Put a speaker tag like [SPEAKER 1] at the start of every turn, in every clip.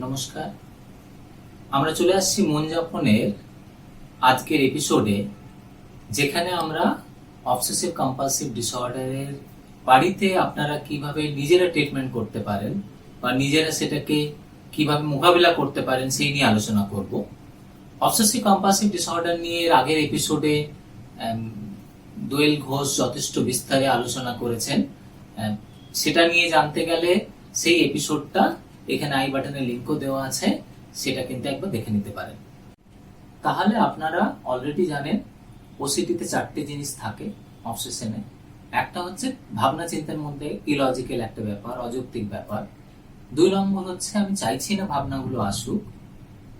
[SPEAKER 1] নমস্কার। আমরা চলে আসছি মন যাপনের আজকের এপিসোডে, যেখানে আমরা অবসেসিভ কম্পালসিভ ডিসঅর্ডারের বাড়িতে আপনারা কিভাবে নিজেরা ট্রিটমেন্ট করতে পারেন বা নিজেরা সেটাকে কিভাবে মোকাবিলা করতে পারেন সেই নিয়ে আলোচনা করব। অবসেসিভ কম্পালসিভ ডিসঅর্ডার নিয়ে এর আগের এপিসোডে দোয়েল ঘোষ যথেষ্ট বিস্তারে আলোচনা করেছেন। সেটা নিয়ে জানতে গেলে সেই এপিসোডটা এখানে আই বাটনে লিংকও দেওয়া আছে, সেটা কিন্তু একবার দেখে নিতে পারেন। তাহলে আপনারা অলরেডি জানেন ওসিডিতে 4টে জিনিস থাকে অবসেশনে। একটা হচ্ছে ভাবনা চিন্তার মধ্যে ইলজিক্যাল একটা ব্যাপার, অযৌক্তিক ব্যাপার। 2 নম্বর হচ্ছে আমি চাইছি না ভাবনাগুলো আসুক,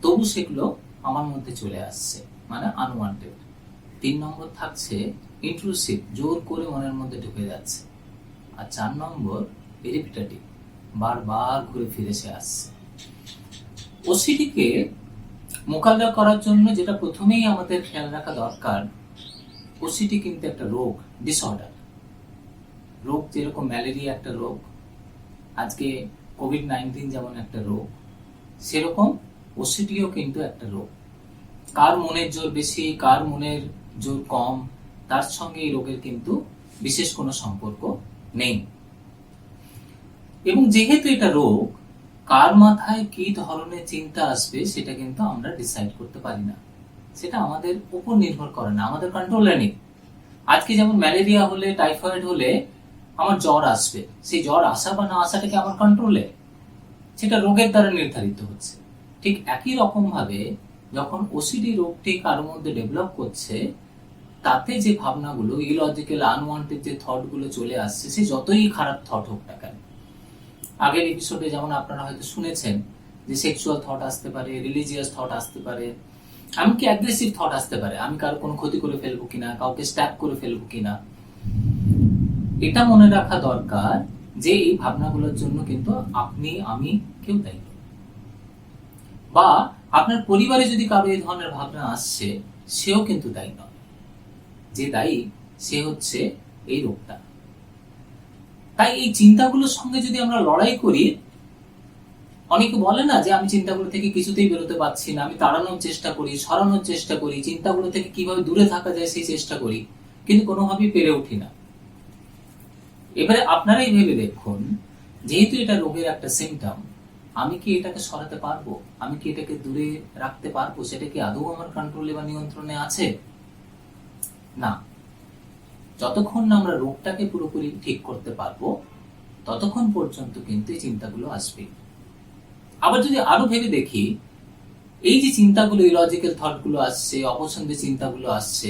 [SPEAKER 1] তবু সেগুলো আমার মধ্যে চলে আসছে, মানে আনওয়ান্টেড। 3 নম্বর থাকছে ইন্ট্রুসিভ, জোর করে মনের মধ্যে ঢুকে যাচ্ছে। আর 4 নম্বর রিপিটেটিভ, বারবার ঘুরে ফিরে সে আসছে। ওসিডিকে মোকাবিলা করার জন্য যেটা প্রথমেই আমাদের খেয়াল রাখা দরকার, ওসিডি কিন্তু একটা রোগ, ডিসঅর্ডার। রোগ যেরকম ম্যালেরিয়া একটা রোগ, আজকে কোভিড-19 যেমন একটা রোগ, সেরকম ওসিডিও কিন্তু একটা রোগ। কার মনের জোর বেশি, কার মনের জোর কম, তার সঙ্গে এই রোগের কিন্তু বিশেষ কোনো সম্পর্ক নেই। এবং যেহেতু এটা রোগ, কার মাথায় কি ধরনের চিন্তা আসবে সেটা কিন্তু আমরা ডিসাইড করতে পারি না। সেটা আমাদের উপর নির্ভর করে না, আমাদের কন্ট্রোলে নেই। আজকে যেমন ম্যালেরিয়া হলে, টাইফয়েড হলে আমার জ্বর আসবে, সেই জ্বর আসা বা না আসাটা কি আমার কন্ট্রোলে? সেটা রোগের দ্বারা নির্ধারিত হচ্ছে। ঠিক একই রকম ভাবে যখন ওসিডি রোগটি কারোর মধ্যে ডেভেলপ করছে, তাতে যে ভাবনাগুলো ইলজিক্যাল আনওয়ান্টেড যে থটগুলো চলে আসছে, সে যতই খারাপ থট হোক না কেন। আগের এপিসোডে যেমন আপনারা হয়তো শুনেছেন যে সেক্সুয়াল থট আসতে পারে, রিলিজিয়াস থট আসতে পারে, এমনকি অ্যাগ্রেসিভ থট আসতে পারে, আমি কারো কোনো ক্ষতি করে ফেলবো কিনা, কাউকে স্ট্যাপ করে ফেলবো কিনা। এটা মনে রাখা দরকার যে এই ভাবনাগুলোর জন্য কিন্তু আপনি আমি কেউ দায়ী নই। বা আপনার পরিবারে যদি কারো এই ধরনের ভাবনা আসছে, সেও কিন্তু দায়ী নয়। যে দায়ী সে হচ্ছে এই রোগটা। তাই এই চিন্তাগুলোর সঙ্গে যদি আমরা লড়াই করি, অনেকে বলে না যে আমি চিন্তাগুলো থেকে কিছুতেই বেরোতে পারছি না, আমি তাড়ানোর চেষ্টা করি, সরানোর চেষ্টা করি, চিন্তাগুলো থেকে কিভাবে দূরে থাকা যায় সেই চেষ্টা করি, কিন্তু কোনোভাবেই পেরে উঠি না। এবারে আপনারাই ভেবে দেখুন, যেহেতু এটা রোগের একটা সিমটম, আমি কি এটাকে সরাতে পারবো? আমি কি এটাকে দূরে রাখতে পারবো? সেটা কি আদৌ আমার কন্ট্রোলে বা নিয়ন্ত্রণে আছে? না। যতক্ষণ না আমরা রোগটাকে পুরোপুরি ঠিক করতে পারবো, ততক্ষণ পর্যন্ত কিন্তু এই চিন্তাগুলো আসবে। আবার যদি আরো ভেবে দেখি, এই যে চিন্তাগুলো, ইলজিক্যাল থটগুলো আসছে, অপছন্দের চিন্তাগুলো আসছে,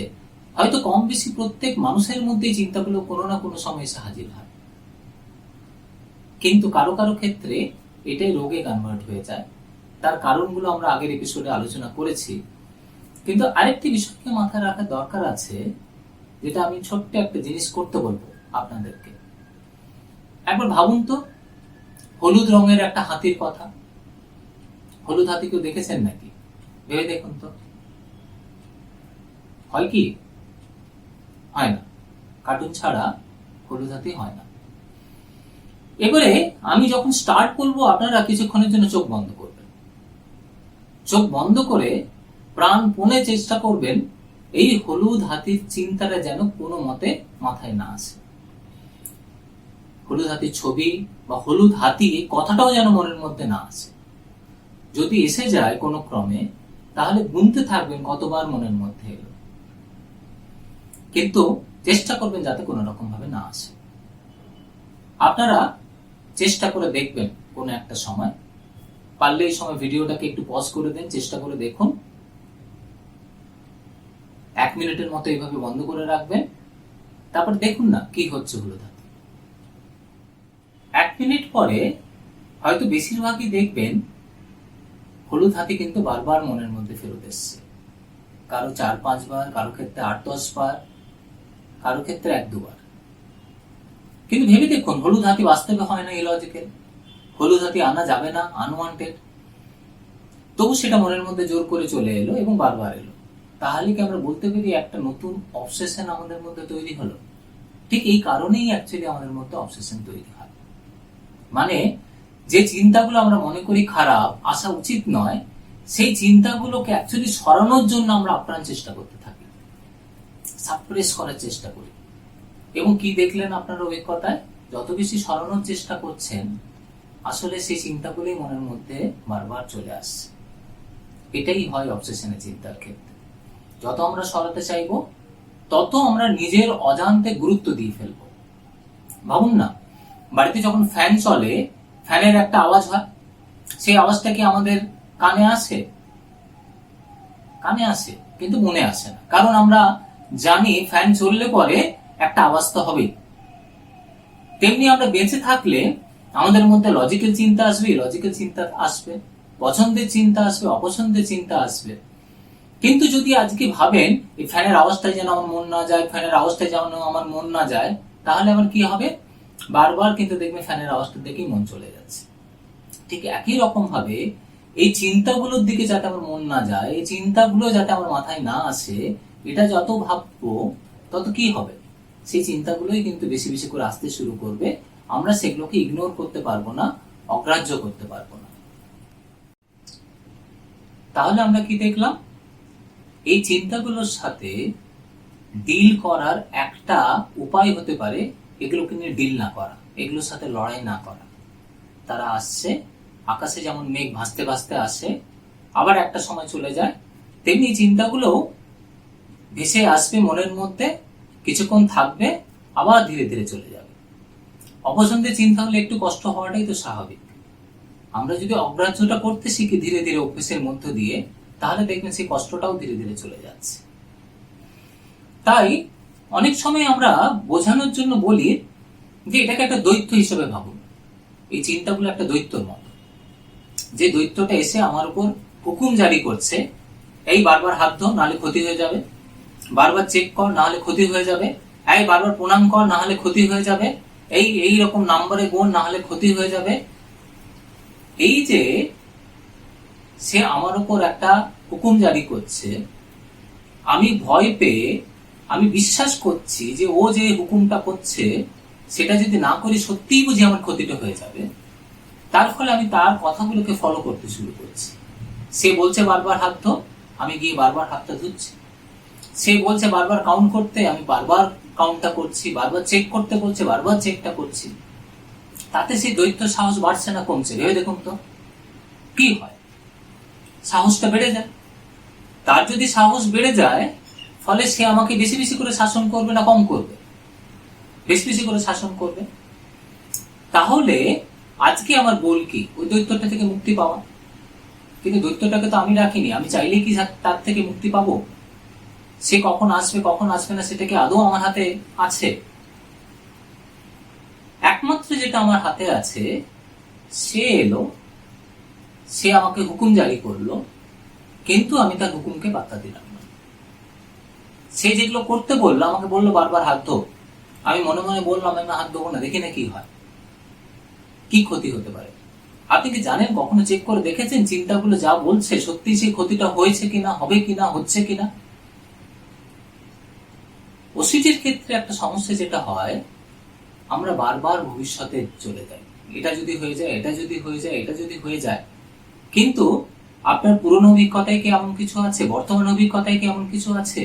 [SPEAKER 1] হয়তো কম বেশি প্রত্যেক মানুষের মধ্যে এই চিন্তাগুলো কোনো না কোনো সময় এসে হাজির হয়। কিন্তু কারো কারো ক্ষেত্রে এটাই রোগে কনভার্ট হয়ে যায়। তার কারণগুলো আমরা আগের এপিসোডে আলোচনা করেছি। কিন্তু আরেকটি বিষয়কে মাথায় রাখা দরকার আছে, যেটা আমি ছোট্ট একটা জিনিস করতে বলবো আপনাদেরকে। একবার ভাবুন তো, হলুদ রঙের একটা হাতির কথা। হলুদ হাতি কেউ দেখেছেন নাকি? ভেবে দেখুন তো। হয় কি? হয় না। কার্টুন ছাড়া হলুদ হাতি হয় না। এবারে আমি যখন স্টার্ট করবো, আপনারা কিছুক্ষণের জন্য চোখ বন্ধ করবেন। চোখ বন্ধ করে প্রাণপণে চেষ্টা করবেন এই হলুদ হাতির চিন্তাটা যেন কোনো মতে মাথায় না আসে। হলুদ হাতির ছবি বা হলুদ হাতি কথাটাও যেন মনের মধ্যে না আসে। যদি এসে যায় কোনো ক্রমে, তাহলে গুনতে থাকবেন কতবার মনের মধ্যে এলো, কিন্তু চেষ্টা করবেন যাতে কোনো রকম ভাবে না আসে। আপনারা চেষ্টা করে দেখবেন কোনো একটা সময়, পারলে এই সময় ভিডিওটাকে একটু পজ করে দেন, চেষ্টা করে দেখুন। 1 মিনিটের মতো এইভাবে বন্ধ করে রাখবেন, তারপর দেখুন না কি হচ্ছে হলুদ হাতি। 1 মিনিট পরে হয়তো বেশিরভাগই দেখবেন হলুদ হাতি কিন্তু বারবার মনের মধ্যে ফেরত এসছে। কারো 4-5 বার, কারো ক্ষেত্রে 8-10 বার, কারো ক্ষেত্রে 1-2 বার। কিন্তু ভেবে দেখুন, হলুদ হাতি বাস্তবে হয় না ইলজিক্যাল, হলুদ হাতি আনা যাবে না, আনওয়ান্টেড, তবু সেটা মনের মধ্যে জোর করে চলে এলো এবং বারবার এলো। তাহলে কি আমরা বলতে পারি একটা নতুন অবসেশন আমাদের মধ্যে তৈরি হলো? ঠিক এই কারণেই অ্যাকচুয়ালি আমাদের মধ্যে অবসেশন তৈরি হয়। মানে যে চিন্তাগুলো আমরা মনে করি খারাপ, আসা উচিত নয়, সেই চিন্তাগুলোকে অ্যাকচুয়ালি সরানোর জন্য আমরা আপ্রাণ চেষ্টা করতে থাকি, সাপ্রেস করার চেষ্টা করি। এবং কি দেখলেন আপনার অভিজ্ঞতায়, যত বেশি সরানোর চেষ্টা করছেন আসলে সেই চিন্তাগুলোই মনের মধ্যে বারবার চলে আসছে। এটাই হয় অবসেশনের চিন্তার ক্ষেত্রে। যত আমরা সরাতে চাইবো তত আমরা নিজের অজান্তে গুরুত্ব দিয়ে ফেলবো। ভাবুন না, বাড়িতে যখন ফ্যান চলে, ফ্যানের একটা আওয়াজ হয়, সেই আওয়াজটা কি আমাদের কানে আসে? কানে আসে, কিন্তু মনে আসে না, কারণ আমরা জানি ফ্যান চললে পরে একটা আওয়াজ তো হবেই। তেমনি আমরা বেঁচে থাকলে আমাদের মধ্যে লজিক্যাল চিন্তা আসবে, লজিক্যাল চিন্তা আসবে, পছন্দের চিন্তা আসবে, অপছন্দের চিন্তা আসবে। কিন্তু যদি আজকে ভাবেন এই ফ্যানের আওয়াজটাই যেন আমার মন না যায়, ফ্যানের আওয়াজটাই যেন আমার মন না যায়, তাহলে আমার কি হবে? বারবার কিন্তু দেখবে ফ্যানের আওয়াজটা দেখেই মন চলে যাচ্ছে। ঠিক একই রকম ভাবে এই চিন্তাগুলোর দিকে যাতে আমার মন না যায়, এই চিন্তাগুলো যাতে আমার মাথায় না আসে, এটা যত ভাববো তত কি হবে? সেই চিন্তাগুলোই কিন্তু বেশি বেশি করে আসতে শুরু করবে। আমরা সেগুলোকে ইগনোর করতে পারবো না, অগ্রাহ্য করতে পারবো না। তাহলে আমরা কি দেখলাম? এই চিন্তাগুলোর সাথে ডিল করার একটা উপায় হতে পারে এগুলোকে নিয়ে ডিল না করা, এগুলোর সাথে লড়াই না করা। তারা আসছে, আকাশে যেমন মেঘ ভাসতে ভাসতে আসে, আবার একটা সময় চলে যায়, তেমনি চিন্তাগুলো ভেসে আসবে মনের মধ্যে, কিছুক্ষণ থাকবে, আবার ধীরে ধীরে চলে যাবে। অপছন্দের চিন্তা হলে একটু কষ্ট হওয়াটাই তো স্বাভাবিক। আমরা যদি অগ্রাহ্যটা করতে শিখি ধীরে ধীরে অভ্যেসের মধ্য দিয়ে, তাহলে দেখবেন সেই কষ্টটাও ধীরে ধীরে চলে যাচ্ছে। তাই অনেক সময় আমরা বোঝানোর জন্য বলি যে এটাকে একটা দৈত্য হিসেবে ভাবুন। এই চিন্তাগুলো একটা দৈত্যর মতো, যে দৈত্যটা এসে আমার উপর হুকুম জারি করছে, এই বারবার হাত ধো নাহলে ক্ষতি হয়ে যাবে, বারবার চেক কর নাহলে ক্ষতি হয়ে যাবে, এই বারবার প্রণাম কর নাহলে ক্ষতি হয়ে যাবে, এই রকম নাম্বারে গোন নাহলে ক্ষতি হয়ে যাবে। এই যে সে আমার উপর একটা হুকুম জারি করছে, আমি ভয় পেয়ে আমি বিশ্বাস করছি যে ও যে হুকুমটা করছে সেটা যদি না করি সত্যিই বুঝি আমার ক্ষতিটা হয়ে যাবে। তার ফলে আমি তার কথাগুলোকে ফলো করতে শুরু করছি। সে বলছে বারবার হাত ধো, আমি গিয়ে বারবার হাতটা ধুচ্ছি। সে বলছে বারবার কাউন্ট করতে, আমি বারবার কাউন্টটা করছি। বারবার চেক করতে বলছে, বারবার চেকটা করছি। তাতে সেই দৈত্য সাহস বাড়ছে না কমছে? ভেবে দেখুন তো কি হয়। সাহসটা বেড়ে যায়। তার যদি সাহস বেড়ে যায়, ফলে সে আমাকে বেশি বেশি করে শাসন করবে না কম করবে? বেশি বেশি করে শাসন করবে। তাহলে আজকে আমার গোল কি? ওই দৈত্যটা থেকে মুক্তি পাওয়া। কিন্তু দৈত্যটাকে তো আমি রাখিনি, আমি চাইলেই কি তার থেকে মুক্তি পাবো? সে কখন আসবে কখন আসবে না সেটা কি আদৌ আমার হাতে আছে? একমাত্র যেটা আমার হাতে আছে, সে এলো, সে আমাকে হুকুম জারি করলো, কিন্তু আমি তার হুকুমকে পাত্তা দিলাম না। সে যেগুলো করতে বললো, আমাকে বললো বারবার হাত ধো, আমি মনে মনে বললাম আমি হাত ধোবো না, দেখি না কি হয়, কি ক্ষতি হতে পারে। আপনি কি জানেন, কখনো চেক করে দেখেছেন চিন্তাগুলো যা বলছে সত্যি সেই ক্ষতিটা হয়েছে কিনা, হবে কিনা, হচ্ছে কিনা? ওসিটির ক্ষেত্রে একটা সমস্যা যেটা হয়, আমরা বারবার ভবিষ্যতে চলে যাই, এটা যদি হয়ে যায়, এটা যদি হয়ে যায়, এটা যদি হয়ে যায়। কিন্তু আপনার পুরনো অভিজ্ঞতায় কি এমন কিছু আছে? বর্তমান অভিজ্ঞতায় কি এমন কিছু আছে?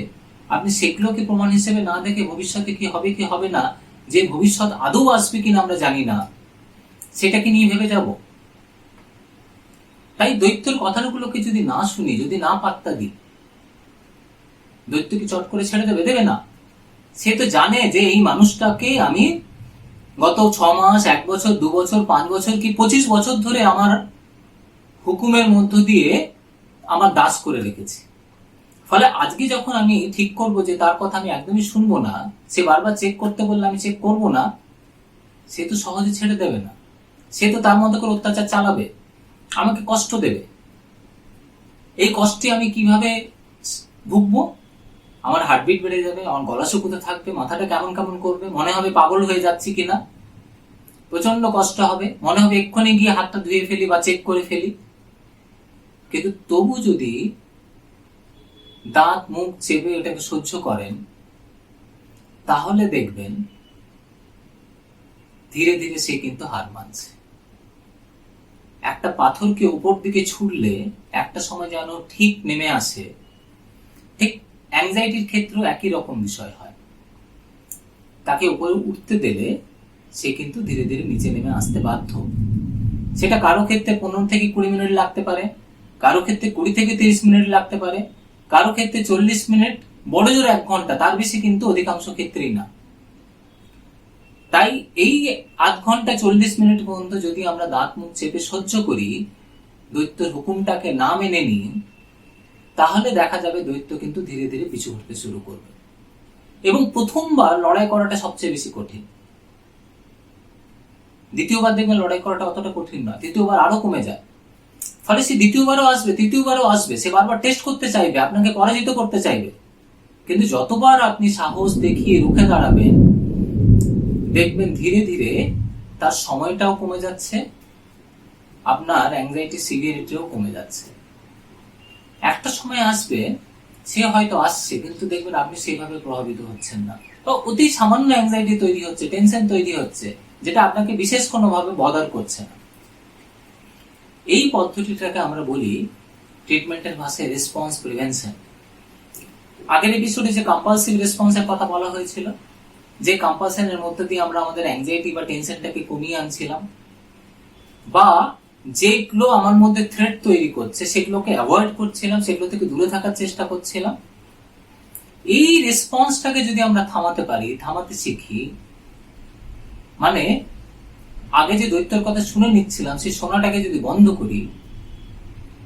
[SPEAKER 1] আপনি সেগুলোকে প্রমাণ হিসেবে না দেখে ভবিষ্যতে কি হবে কি হবে না, যে ভবিষ্যৎ আদৌ আসবে কিনা আমরা জানি না, সেটাকে নিয়ে ভেবে যাব। তাই দৈত্যের কথাগুলোকে যদি না শুনি, যদি না পাত্তা দিই, দৈত্য কি চট করে ছেড়ে দেবে? দেবে না। সে তো জানে যে এই মানুষটাকে আমি গত 6 মাস, 1 বছর, 2 বছর, 5 বছর কি 25 বছর ধরে আমার হুকুমের মধ্য দিয়ে আমার দাস করে রেখেছি। ফলে আজকে যখন আমি ঠিক করব যে তার কথা আমি একদমই শুনবো না, সে বারবার চেক করতে বললে আমি চেক করব না, সে তো সহজে ছেড়ে দেবে না। সে তো তার মতো করে অত্যাচার চালাবে, আমাকে কষ্ট দেবে। এই কষ্টে আমি কিভাবে ভুগবো? আমার হার্টবিট বেড়ে যাবে, আমার গলা শুকুতে থাকবে, মাথাটা কেমন কেমন করবে, মনে হবে পাগল হয়ে যাচ্ছি কিনা, প্রচন্ড কষ্ট হবে, মনে হবে এক্ষুনি গিয়ে হাতটা ধুয়ে ফেলি বা চেক করে ফেলি। কিন্তু তবু যদি দাঁত মুখ চেপে এটাকে সহ্য করেন, তাহলে দেখবেন ধীরে ধীরে সে কিন্তু হার মানছে। একটা পাথরকে উপর দিকে ছুড়লে একটা সময় যেন ঠিক নেমে আসে, ঠিক অ্যাংজাইটির ক্ষেত্রেও একই রকম বিষয় হয়। তাকে উপরে উঠতে দিলে সে কিন্তু ধীরে ধীরে নিচে নেমে আসতে বাধ্য। সেটা কারো ক্ষেত্রে 15 থেকে 20 মিনিট লাগতে পারে, কারো ক্ষেত্রে 20 থেকে 30 মিনিট লাগতে পারে, কারো ক্ষেত্রে 40 মিনিট, বড় জোর 1 ঘন্টা, তার বেশি কিন্তু অধিকাংশ ক্ষেত্রেই না। তাই এই আধ ঘন্টা 40 মিনিট পর্যন্ত যদি আমরা দাঁত মুখ চেপে সহ্য করি, দৈত্যের হুকুমটাকে না মেনে নিই, তাহলে দেখা যাবে দৈত্য কিন্তু ধীরে ধীরে পিছু হটতে শুরু করবে। এবং প্রথমবার লড়াই করাটা সবচেয়ে বেশি কঠিন। দ্বিতীয়বার দেখবেন লড়াই করাটা অতটা কঠিন নয়, তৃতীয়বার আরো কমে যায়। ফলে সে দ্বিতীয়বারও আসবে, তৃতীয়বারও আসবে, সে বারবার টেস্ট করতে চাইবে, আপনাকে পরাজিত করতে চাইবে। কিন্তু যতবার আপনি সাহস দেখিয়ে রুখে দাঁড়াবেন, দেখবেন ধীরে ধীরে তার সময়টাও কমে যাচ্ছে, আপনার অ্যাংজাইটি সিভিয়ারিটিও কমে যাচ্ছে। একটা সময় আসবে, সে হয়তো আসছে, কিন্তু দেখবেন আপনি সেইভাবে প্রভাবিত হচ্ছেন না। তো অতি সামান্য অ্যাংজাইটি তৈরি হচ্ছে, টেনশন তৈরি হচ্ছে, যেটা আপনাকে বিশেষ কোনোভাবে বদার করছে না। এই পদ্ধতিটাকে আমরা বলি ট্রিটমেন্টের ভাষায় রেসপন্স প্রিভেনশন। আগের এপিসোডে যে কম্পালসিভ রেসপন্সের কথা বলা হয়েছিল, যে কম্পালশনের মধ্যে দিয়ে আমরা আমাদের অ্যাংজাইটি বা টেনশনটাকে কমিয়ে আনছিলাম, বা যেগুলো আমার মধ্যে থ্রেট তৈরি করছে সেগুলোকে অ্যাভয়েড করছিলাম, সেগুলো থেকে দূরে থাকার চেষ্টা করছিলাম। এই রেসপন্সটাকে যদি আমরা থামাতে পারি, থামাতে শিখি, মানে আগে যে দৈত্যের কথা শুনে নিচ্ছিলাম সেই শোনাটাকে যদি বন্ধ করি,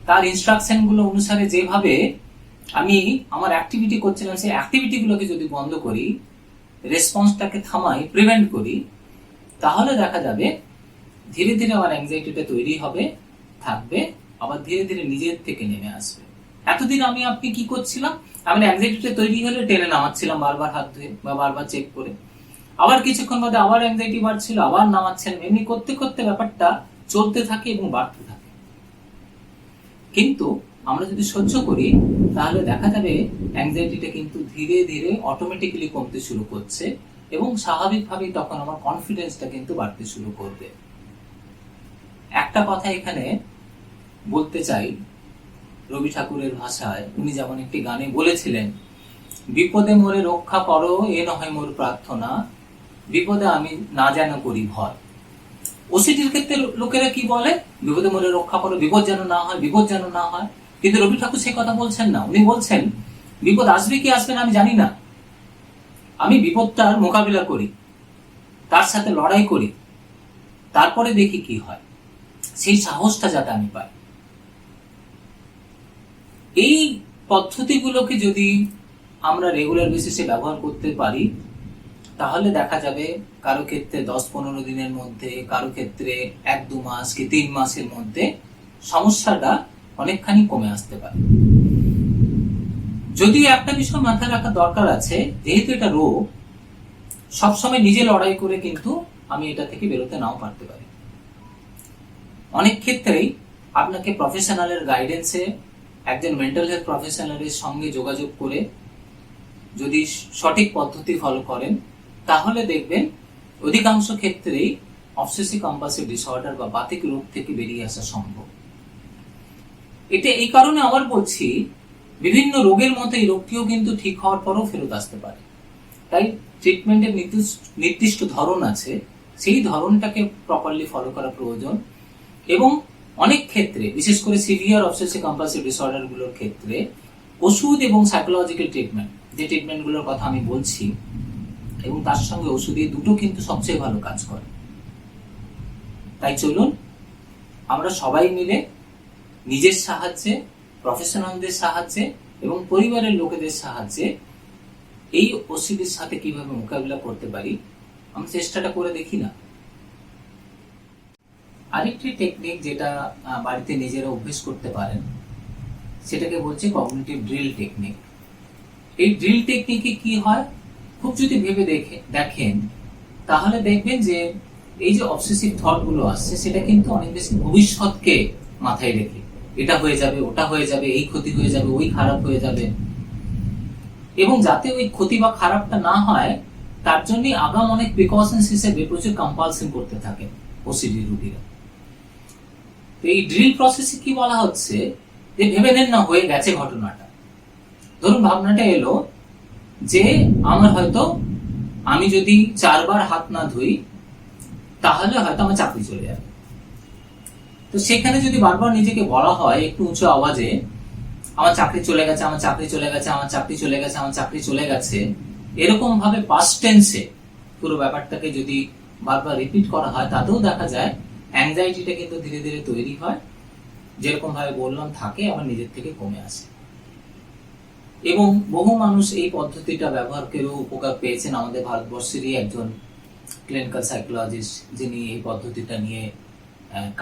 [SPEAKER 1] তার ইনস্ট্রাকশন গুলো অনুসারে যেভাবে আমি আমার অ্যাক্টিভিটি করছিলাম সেই অ্যাক্টিভিটি গুলোকে যদি বন্ধ করি, রেসপন্সটাকে থামাই, প্রিভেন্ট করি, তাহলে দেখা যাবে ধীরে ধীরে আমার অ্যাংজাইটিটা তৈরি হবে, থাকবে, আবার ধীরে ধীরে নিজের থেকে নেমে আসবে। এতদিন আপনি কি করছিলাম, আমি অ্যাংজাইটিটা তৈরি হলে টেনে নামাচ্ছিলাম বারবার হাত ধুয়ে বা বারবার চেক করে, আবার কিছুক্ষণ বাদে আবার অ্যাংজাইটি বাড়ছিল, আবার নামাচ্ছেন, এমনি করতে করতে ব্যাপারটা চলতে থাকে এবং বাড়তে থাকে। কিন্তু আমরা যদি সহ্য করি, তাহলে দেখা যাবে অ্যাংজাইটিটা কিন্তু ধীরে ধীরে অটোমেটিক্যালি কমতে শুরু করছে, এবং স্বাভাবিকভাবেই তখন আমার কনফিডেন্সটা কিন্তু বাড়তে শুরু করবে। একটা কথা এখানে বলতে চাই রবি ঠাকুরের ভাষায়, উনি যেমন একটি গানে বলেছিলেন, বিপদে মোরে রক্ষা করো, এ নয় মোর প্রার্থনা, বিপদে আমি না যেন করি ভয়। ওসিডির ক্ষেত্রে লোকেরা কি বলে, বিপদে মোরে রক্ষা করো, বিপদ যেন না হয়, বিপদ যেন না হয়। কিন্তু রবি ঠাকুর সেই কথা বলছেন না। উনি বলছেন বিপদ আসবে কি আসবে না আমি জানি না, আমি বিপদটার মোকাবিলা করি, তার সাথে লড়াই করি, তারপরে দেখি কি হয়, সেই সাহসটা যাতে আমি পাই। এই পদ্ধতিগুলোকে যদি আমরা রেগুলার বেসিসে ব্যবহার করতে পারি, তাহলে দেখা যাবে কারো ক্ষেত্রে 10-15 দিনের মধ্যে, কারো ক্ষেত্রে 1-2 মাস কি 3 মাসের মধ্যে সমস্যাটা অনেকখানি কমে আসতে পারে। যদিও একটা বিষয় মাথায় রাখা দরকার আছে, যেহেতু এটা রোগ, সবসময় নিজে লড়াই করে কিন্তু আমি এটা থেকে বেরোতে নাও পারতে পারি। অনেক ক্ষেত্রেই আপনাকে প্রফেশনালের গাইডেন্সে, একজন মেন্টাল হেলথ প্রফেশনালের সঙ্গে যোগাযোগ করে যদি সঠিক পদ্ধতি ফলো করেন, তাহলে দেখবেন অধিকাংশ ক্ষেত্রেই অবসেসিভ কম্পালসিভ ডিসঅর্ডার বা বাতিক রোগ থেকে বেরিয়ে আসা সম্ভব। এটা এই কারণে আবার বলছি, বিভিন্ন রোগের মতো এই রোগটিও কিন্তু ঠিক হওয়ার পরও ফেরত আসতে পারে। তাই ট্রিটমেন্টের নির্দিষ্ট ধরন আছে, সেই ধরনটাকে প্রপারলি ফলো করা প্রয়োজন। এবং অনেক ক্ষেত্রে, বিশেষ করে সিভিয়ার অবসেসিভ কম্পালসিভ ডিসঅর্ডার গুলোর ক্ষেত্রে, ওষুধ এবং সাইকোলজিক্যাল ট্রিটমেন্ট, যে ট্রিটমেন্টগুলোর কথা আমি বলছি, এবং তার সঙ্গে ওষুধে দুটো কিন্তু সবচেয়ে ভালো কাজ করে। তাই চলুন আমরা সবাই মিলে নিজের সাহায্যে, প্রফেশনালদের সাহায্যে এবং পরিবারের লোকেদের সাহায্যে এই ওসিডির সাথে কিভাবে মোকাবিলা করতে পারি, আমরা চেষ্টাটা করে দেখি না। আরেকটি টেকনিক যেটা বাড়িতে নিজেরা অভ্যেস করতে পারেন, সেটাকে বলছে কগনিটিভ ড্রিল টেকনিক। এই ড্রিল টেকনিকে কি হয়, খুব যদি ভেবে দেখেন, তাহলে দেখবেন যে এই যে অবসেসিভ থট গুলো আসছে, সেটা কিন্তু অনেক বেশি ভবিষ্যৎকে মাথায় রেখে, এটা হয়ে যাবে, ওটা হয়ে যাবে, এই ক্ষতি হয়ে যাবে, ওই খারাপ হয়ে যাবে, এবং যাতে ওই ক্ষতি বা খারাপটা না হয় তার জন্য আগাম অনেক প্রিকশনস হিসেবে প্রচুর কম্পালশন করতে থাকে ওসিডি রোগীরা। তো এই ড্রিল প্রসেসে কি বলা হচ্ছে যে ভেবে নেন না হয়ে গেছে ঘটনাটা। ধরুন ভাবনাটা এলো যে আমার হয়তো আমি যদি 4 বার হাত না ধুই তাহলে হয়তো আমার চাকরি চলে যাবে। তো সেখানে যদি বারবার নিজেকে বলা হয় একটু উঁচু আওয়াজে আমার চাকরি চলে গেছে, আমার চাকরি চলে গেছে, আমার চাকরি চলে গেছে, আমার চাকরি চলে গেছে, এরকম ভাবে পাস্ট টেন্সে পুরো ব্যাপারটাকে যদি বারবার রিপিট করা হয়, তাতেও দেখা যায় অ্যাংজাইটিটা কিন্তু ধীরে ধীরে তৈরি হয়, যেরকম ভাবে বললাম থাকে, আবার নিজের থেকে কমে আসে। এবং বহু মানুষ এই পদ্ধতিটা ব্যবহার করেও উপকার পেয়েছেন। আমাদের ভারতবর্ষেরই একজন ক্লিনিক্যাল সাইকোলজিস্ট যিনি এই পদ্ধতিটা নিয়ে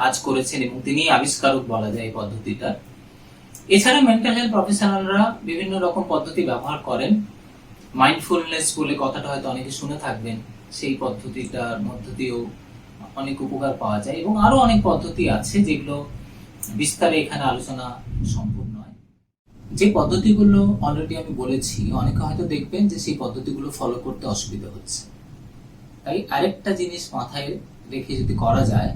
[SPEAKER 1] কাজ করেছেন এবং তিনি আবিষ্কারক বলা যায় এই পদ্ধতিটা। এছাড়া মেন্টাল হেলথ প্রফেশনালরা বিভিন্ন রকম পদ্ধতি ব্যবহার করেন। মাইন্ডফুলনেস বলে কথাটা হয়তো অনেকে শুনে থাকবেন, সেই পদ্ধতিটার মধ্য দিয়েও অনেক উপকার পাওয়া যায় এবং আরো অনেক পদ্ধতি আছে যেগুলো বিস্তারে এখানে আলোচনা সম্ভব নয়। যে পদ্ধতিগুলো অলরেডি আমি বলেছি, অনেকে হয়তো দেখবেন যে সেই পদ্ধতিগুলো ফলো করতে অসুবিধা হচ্ছে। তাই আরেকটা জিনিস মাথায় রেখে যদি করা যায়,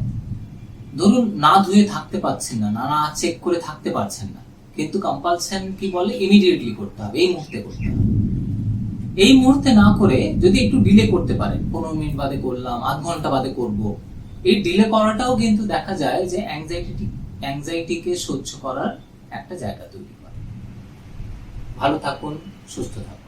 [SPEAKER 1] ধরুন না ধুয়ে থাকতে পারছেন না, না চেক করে থাকতে পারছেন না, কিন্তু কম্পালশন কি বলে ইমিডিয়েটলি করতে হবে, এই মুহূর্তে করতে হবে। এই মুহূর্তে না করে যদি একটু ডিলে করতে পারেন, 15 মিনিট বাদে করলাম, আধ ঘন্টা বাদে করব, এই ডিলে করাটাও কিন্তু দেখা যায় যে অ্যাংজাইটিকে সহ্য করার একটা জায়গা তৈরি করে। ভালো থাকুন, সুস্থ থাকুন।